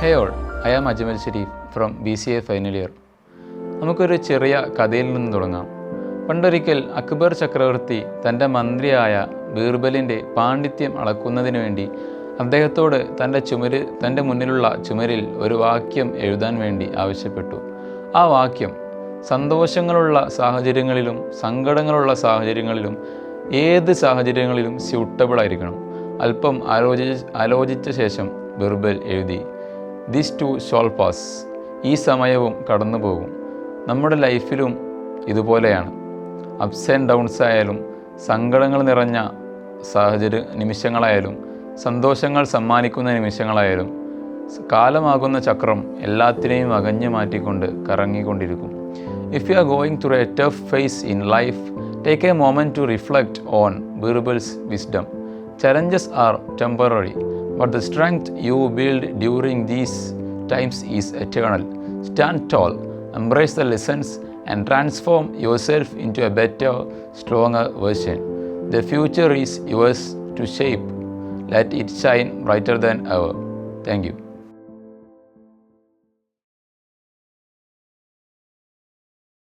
Hey all, I am Ajmal Sharif from BCA Final Year. നമുക്കൊരു ചെറിയ കഥയിൽ നിന്ന് തുടങ്ങാം. പണ്ടൊരിക്കൽ അക്ബർ ചക്രവർത്തി തൻ്റെ മന്ത്രിയായ ബീർബലിൻ്റെ പാണ്ഡിത്യം അളക്കുന്നതിന് വേണ്ടി അദ്ദേഹത്തോട് തൻ്റെ മുന്നിലുള്ള ചുമരിൽ ഒരു വാക്യം എഴുതാൻ വേണ്ടി ആവശ്യപ്പെട്ടു. ആ വാക്യം സന്തോഷങ്ങളുള്ള സാഹചര്യങ്ങളിലും സങ്കടങ്ങളുള്ള സാഹചര്യങ്ങളിലും ഏത് സാഹചര്യങ്ങളിലും സ്യൂട്ടബിൾ ആയിരിക്കണം. അല്പം ആലോചിച്ച ശേഷം ബീർബൽ എഴുതി, ദിസ് ടു ഷോൾ പാസ്. ഈ സമയവും കടന്നു പോകും. നമ്മുടെ ലൈഫിലും ഇതുപോലെയാണ്. അപ്സ് ആൻഡ് ഡൗൺസ് ആയാലും സങ്കടങ്ങൾ നിറഞ്ഞ നിമിഷങ്ങളായാലും സന്തോഷങ്ങൾ സമ്മാനിക്കുന്ന നിമിഷങ്ങളായാലും കാലമാകുന്ന ചക്രം എല്ലാത്തിനെയും അകഞ്ഞു മാറ്റിക്കൊണ്ട് കറങ്ങിക്കൊണ്ടിരിക്കും. If you are going through a tough phase in life, take a moment to reflect on Birbal's wisdom. Challenges are temporary, but the strength you build during these times is eternal. Stand tall, embrace the lessons, and transform yourself into a better, stronger version. The future is yours to shape. Let it shine brighter than ever. Thank you.